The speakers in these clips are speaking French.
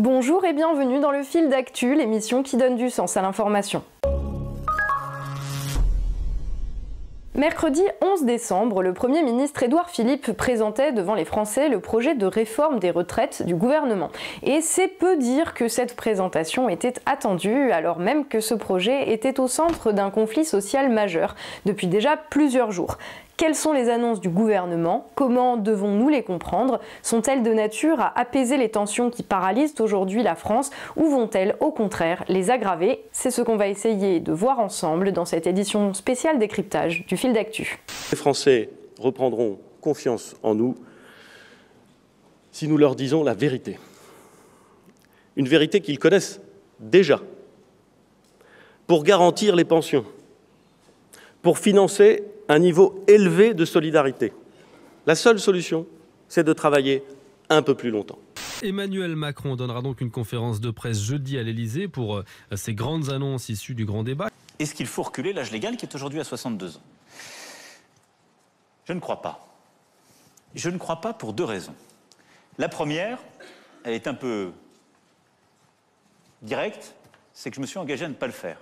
Bonjour et bienvenue dans le Fil d'Actu, l'émission qui donne du sens à l'information. Mercredi 11 décembre, le Premier ministre Édouard Philippe présentait devant les Français le projet de réforme des retraites du gouvernement. Et c'est peu dire que cette présentation était attendue, alors même que ce projet était au centre d'un conflit social majeur depuis déjà plusieurs jours. Quelles sont les annonces du gouvernement? Comment devons-nous les comprendre? Sont-elles de nature à apaiser les tensions qui paralysent aujourd'hui la France ou vont-elles au contraire les aggraver? C'est ce qu'on va essayer de voir ensemble dans cette édition spéciale décryptage du Fil d'Actu. Les Français reprendront confiance en nous si nous leur disons la vérité. Une vérité qu'ils connaissent déjà. Pour garantir les pensions, pour financer un niveau élevé de solidarité. La seule solution, c'est de travailler un peu plus longtemps. Emmanuel Macron donnera donc une conférence de presse jeudi à l'Élysée pour ses grandes annonces issues du grand débat. Est-ce qu'il faut reculer l'âge légal qui est aujourd'hui à 62 ans? Je ne crois pas. Je ne crois pas pour deux raisons. La première, elle est un peu directe, c'est que je me suis engagé à ne pas le faire.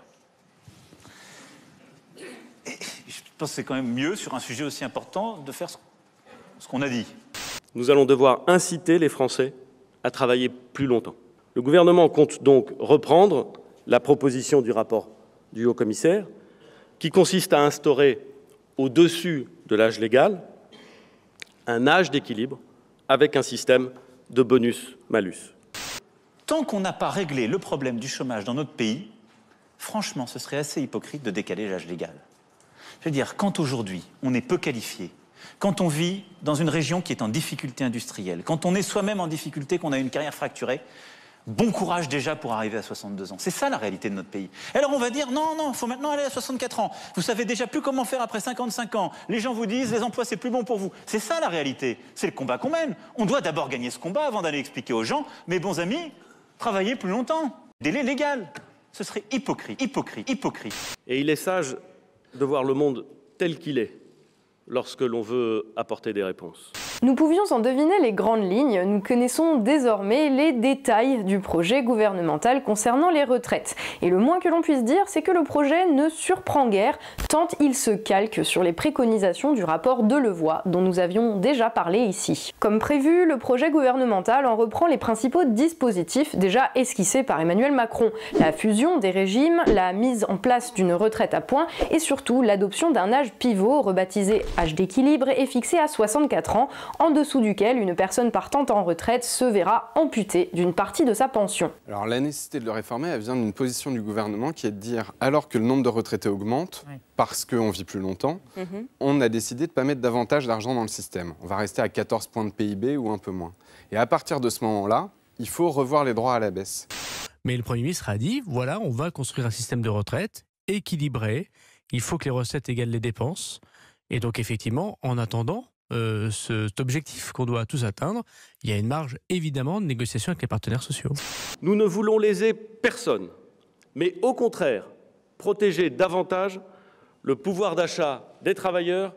Je pense que c'est quand même mieux, sur un sujet aussi important, de faire ce qu'on a dit. Nous allons devoir inciter les Français à travailler plus longtemps. Le gouvernement compte donc reprendre la proposition du rapport du haut-commissaire, qui consiste à instaurer, au-dessus de l'âge légal, un âge d'équilibre avec un système de bonus-malus. Tant qu'on n'a pas réglé le problème du chômage dans notre pays, franchement, ce serait assez hypocrite de décaler l'âge légal. Je veux dire, quand aujourd'hui on est peu qualifié, quand on vit dans une région qui est en difficulté industrielle, quand on est soi-même en difficulté, qu'on a une carrière fracturée, bon courage déjà pour arriver à 62 ans. C'est ça la réalité de notre pays. Alors on va dire, non, il faut maintenant aller à 64 ans. Vous savez déjà plus comment faire après 55 ans. Les gens vous disent, les emplois c'est plus bon pour vous. C'est ça la réalité. C'est le combat qu'on mène. On doit d'abord gagner ce combat avant d'aller expliquer aux gens, mes bons amis, travaillez plus longtemps. Délai légal. Ce serait hypocrite. Et il est sage de voir le monde tel qu'il est lorsque l'on veut apporter des réponses. Nous pouvions en deviner les grandes lignes, nous connaissons désormais les détails du projet gouvernemental concernant les retraites. Et le moins que l'on puisse dire, c'est que le projet ne surprend guère, tant il se calque sur les préconisations du rapport Delevoye, dont nous avions déjà parlé ici. Comme prévu, le projet gouvernemental en reprend les principaux dispositifs déjà esquissés par Emmanuel Macron. La fusion des régimes, la mise en place d'une retraite à points et surtout l'adoption d'un âge pivot rebaptisé âge d'équilibre et fixé à 64 ans, en dessous duquel une personne partant en retraite se verra amputée d'une partie de sa pension. Alors la nécessité de le réformer, elle vient d'une position du gouvernement qui est de dire, alors que le nombre de retraités augmente, parce qu'on vit plus longtemps, on a décidé de ne pas mettre davantage d'argent dans le système. On va rester à 14 points de PIB ou un peu moins. Et à partir de ce moment-là, il faut revoir les droits à la baisse. Mais le Premier ministre a dit, voilà, on va construire un système de retraite équilibré, il faut que les recettes égalent les dépenses. Et donc effectivement, en attendant cet objectif qu'on doit tous atteindre, il y a une marge évidemment de négociation avec les partenaires sociaux. Nous ne voulons léser personne, mais au contraire, protéger davantage le pouvoir d'achat des travailleurs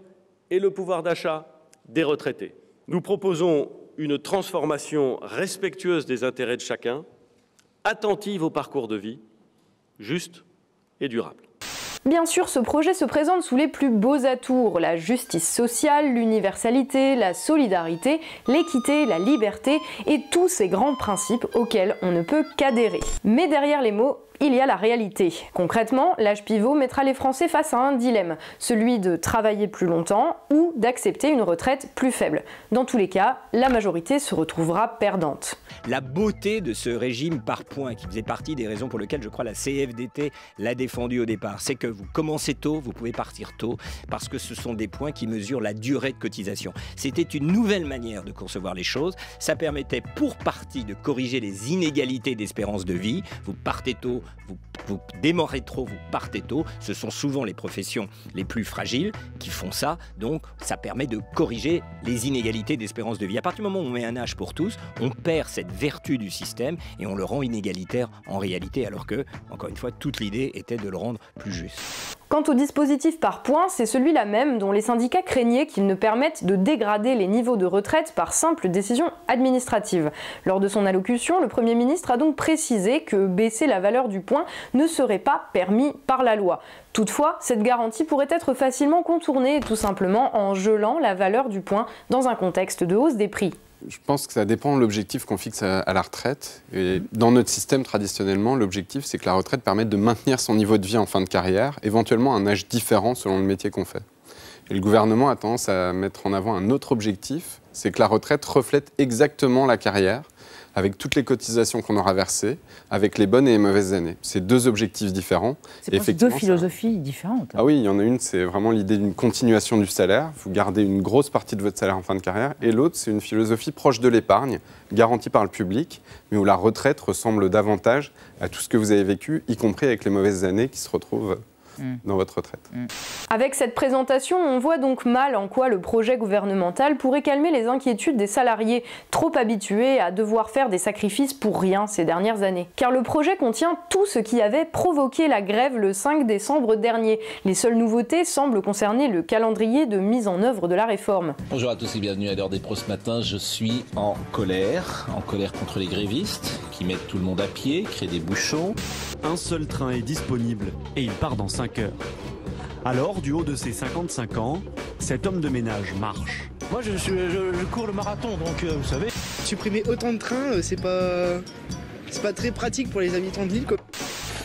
et le pouvoir d'achat des retraités. Nous proposons une transformation respectueuse des intérêts de chacun, attentive au parcours de vie, juste et durable. Bien sûr, ce projet se présente sous les plus beaux atours, la justice sociale, l'universalité, la solidarité, l'équité, la liberté et tous ces grands principes auxquels on ne peut qu'adhérer. Mais derrière les mots, il y a la réalité. Concrètement, l'âge pivot mettra les Français face à un dilemme, celui de travailler plus longtemps ou d'accepter une retraite plus faible. Dans tous les cas, la majorité se retrouvera perdante. La beauté de ce régime par points, qui faisait partie des raisons pour lesquelles je crois la CFDT l'a défendu au départ, c'est que vous commencez tôt, vous pouvez partir tôt, parce que ce sont des points qui mesurent la durée de cotisation. C'était une nouvelle manière de concevoir les choses. Ça permettait pour partie de corriger les inégalités d'espérance de vie. Vous partez tôt, vous démarrez trop, vous partez tôt. Ce sont souvent les professions les plus fragiles qui font ça. Donc, ça permet de corriger les inégalités d'espérance de vie. À partir du moment où on met un âge pour tous, on perd cette vertu du système et on le rend inégalitaire en réalité, alors que, encore une fois, toute l'idée était de le rendre plus juste. Quant au dispositif par points, c'est celui-là même dont les syndicats craignaient qu'il ne permette de dégrader les niveaux de retraite par simple décision administrative. Lors de son allocution, le Premier ministre a donc précisé que baisser la valeur du point ne serait pas permis par la loi. Toutefois, cette garantie pourrait être facilement contournée, tout simplement en gelant la valeur du point dans un contexte de hausse des prix. Je pense que ça dépend de l'objectif qu'on fixe à la retraite. Et dans notre système, traditionnellement, l'objectif, c'est que la retraite permette de maintenir son niveau de vie en fin de carrière, éventuellement à un âge différent selon le métier qu'on fait. Et le gouvernement a tendance à mettre en avant un autre objectif, c'est que la retraite reflète exactement la carrière, avec toutes les cotisations qu'on aura versées, avec les bonnes et les mauvaises années. C'est deux objectifs différents. C'est deux philosophies différentes. Ah oui, il y en a une, c'est vraiment l'idée d'une continuation du salaire. Vous gardez une grosse partie de votre salaire en fin de carrière. Et l'autre, c'est une philosophie proche de l'épargne, garantie par le public, mais où la retraite ressemble davantage à tout ce que vous avez vécu, y compris avec les mauvaises années qui se retrouvent dans votre retraite. Avec cette présentation, on voit donc mal en quoi le projet gouvernemental pourrait calmer les inquiétudes des salariés, trop habitués à devoir faire des sacrifices pour rien ces dernières années. Car le projet contient tout ce qui avait provoqué la grève le 5 décembre dernier. Les seules nouveautés semblent concerner le calendrier de mise en œuvre de la réforme. Bonjour à tous et bienvenue à l'heure des pros ce matin. Je suis en colère contre les grévistes qui mettent tout le monde à pied, créent des bouchons. Un seul train est disponible et il part dans 5 heures. Alors, du haut de ses 55 ans, cet homme de ménage marche. Moi, je cours le marathon, donc vous savez. Supprimer autant de trains, c'est pas très pratique pour les habitants de l'île.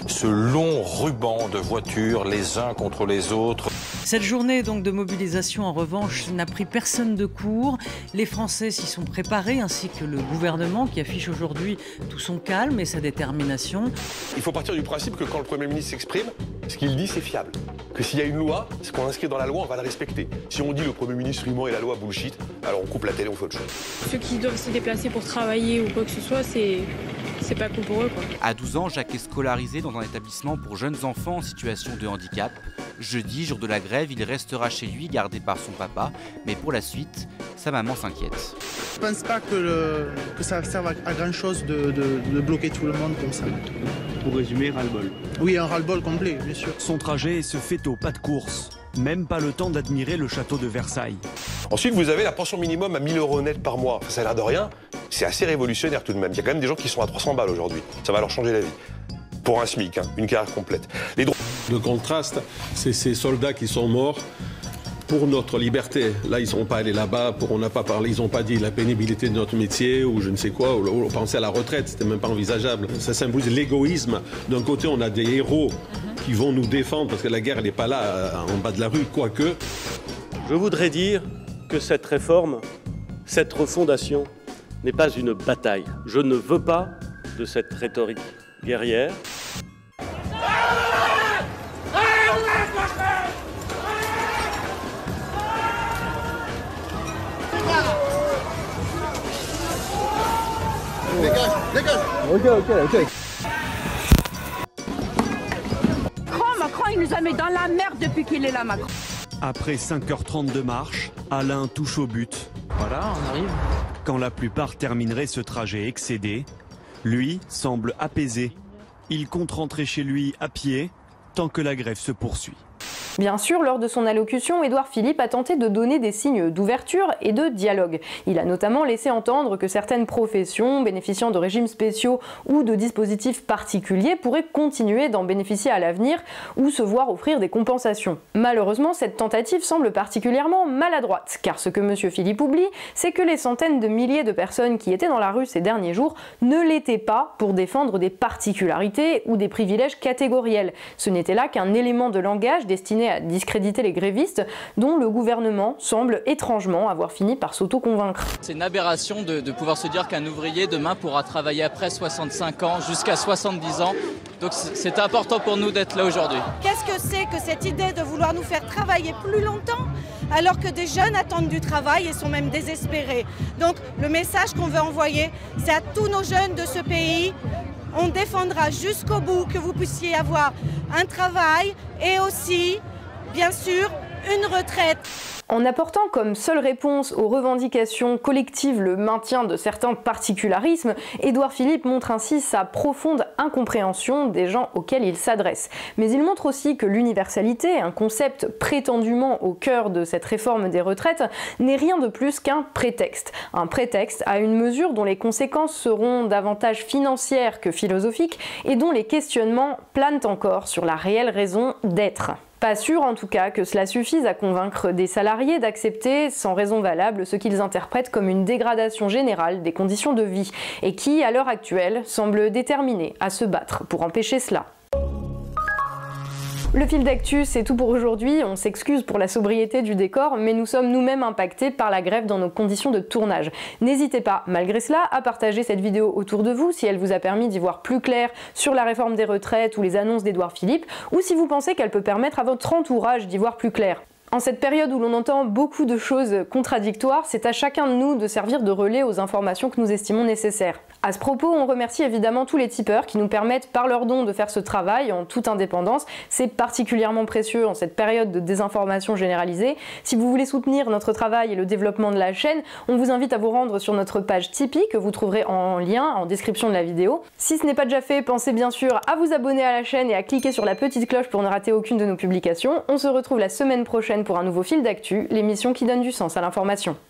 Ce long ruban de voitures les uns contre les autres. Cette journée donc de mobilisation, en revanche, n'a pris personne de court. Les Français s'y sont préparés, ainsi que le gouvernement qui affiche aujourd'hui tout son calme et sa détermination. Il faut partir du principe que quand le Premier ministre s'exprime, ce qu'il dit c'est fiable. Que s'il y a une loi, ce qu'on inscrit dans la loi, on va le respecter. Si on dit le Premier ministre ment et la loi bullshit, alors on coupe la télé, on fait autre chose. Ceux qui doivent se déplacer pour travailler ou quoi que ce soit, c'est pas cool pour eux, quoi. À 12 ans, Jacques est scolarisé dans un établissement pour jeunes enfants en situation de handicap. Jeudi, jour de la grève, il restera chez lui, gardé par son papa. Mais pour la suite, sa maman s'inquiète. Je pense pas que ça serve à grand chose de bloquer tout le monde comme ça. Pour résumer, ras-le-bol. Oui, un ras-le-bol complet, bien sûr. Son trajet se fait au pas de course. Même pas le temps d'admirer le château de Versailles. Ensuite, vous avez la pension minimum à 1 000 € net par mois. Ça a l'air de rien, c'est assez révolutionnaire tout de même. Il y a quand même des gens qui sont à 300 balles aujourd'hui. Ça va leur changer la vie. Pour un SMIC, une carrière complète. Le contraste, c'est ces soldats qui sont morts pour notre liberté. Là, ils ne sont pas allés là-bas, on n'a pas parlé, ils n'ont pas dit la pénibilité de notre métier ou je ne sais quoi, ou penser à la retraite, c'était même pas envisageable. Ça symbolise l'égoïsme. D'un côté, on a des héros qui vont nous défendre parce que la guerre, elle n'est pas là, en bas de la rue, quoique. Je voudrais dire que cette réforme, cette refondation, n'est pas une bataille. Je ne veux pas de cette rhétorique guerrière. Dégage. Ok. Macron, il nous a mis dans la merde depuis qu'il est là, Macron. Après 5h30 de marche, Alain touche au but. Voilà, on arrive. Quand la plupart termineraient ce trajet excédé, lui semble apaisé. Il compte rentrer chez lui à pied tant que la grève se poursuit. Bien sûr, lors de son allocution, Édouard Philippe a tenté de donner des signes d'ouverture et de dialogue. Il a notamment laissé entendre que certaines professions bénéficiant de régimes spéciaux ou de dispositifs particuliers pourraient continuer d'en bénéficier à l'avenir ou se voir offrir des compensations. Malheureusement, cette tentative semble particulièrement maladroite, car ce que M. Philippe oublie, c'est que les centaines de milliers de personnes qui étaient dans la rue ces derniers jours ne l'étaient pas pour défendre des particularités ou des privilèges catégoriels. Ce n'était là qu'un élément de langage destiné à discréditer les grévistes, dont le gouvernement semble étrangement avoir fini par s'auto-convaincre. C'est une aberration de pouvoir se dire qu'un ouvrier demain pourra travailler après 65 ans jusqu'à 70 ans. Donc c'est important pour nous d'être là aujourd'hui. Qu'est-ce que c'est que cette idée de vouloir nous faire travailler plus longtemps alors que des jeunes attendent du travail et sont même désespérés? Donc le message qu'on veut envoyer, c'est à tous nos jeunes de ce pays. On défendra jusqu'au bout que vous puissiez avoir un travail et aussi, bien sûr, une retraite. En apportant comme seule réponse aux revendications collectives le maintien de certains particularismes, Édouard Philippe montre ainsi sa profonde incompréhension des gens auxquels il s'adresse. Mais il montre aussi que l'universalité, un concept prétendument au cœur de cette réforme des retraites, n'est rien de plus qu'un prétexte. Un prétexte à une mesure dont les conséquences seront davantage financières que philosophiques et dont les questionnements planent encore sur la réelle raison d'être. Pas sûr en tout cas que cela suffise à convaincre des salariés d'accepter sans raison valable ce qu'ils interprètent comme une dégradation générale des conditions de vie et qui, à l'heure actuelle, semblent déterminés à se battre pour empêcher cela. Le fil d'actu, c'est tout pour aujourd'hui. On s'excuse pour la sobriété du décor, mais nous sommes nous-mêmes impactés par la grève dans nos conditions de tournage. N'hésitez pas, malgré cela, à partager cette vidéo autour de vous si elle vous a permis d'y voir plus clair sur la réforme des retraites ou les annonces d'Édouard Philippe, ou si vous pensez qu'elle peut permettre à votre entourage d'y voir plus clair. En cette période où l'on entend beaucoup de choses contradictoires, c'est à chacun de nous de servir de relais aux informations que nous estimons nécessaires. À ce propos, on remercie évidemment tous les tipeurs qui nous permettent par leurs dons de faire ce travail en toute indépendance. C'est particulièrement précieux en cette période de désinformation généralisée. Si vous voulez soutenir notre travail et le développement de la chaîne, on vous invite à vous rendre sur notre page Tipeee que vous trouverez en lien en description de la vidéo. Si ce n'est pas déjà fait, pensez bien sûr à vous abonner à la chaîne et à cliquer sur la petite cloche pour ne rater aucune de nos publications. On se retrouve la semaine prochaine pour un nouveau fil d'actu, l'émission qui donne du sens à l'information.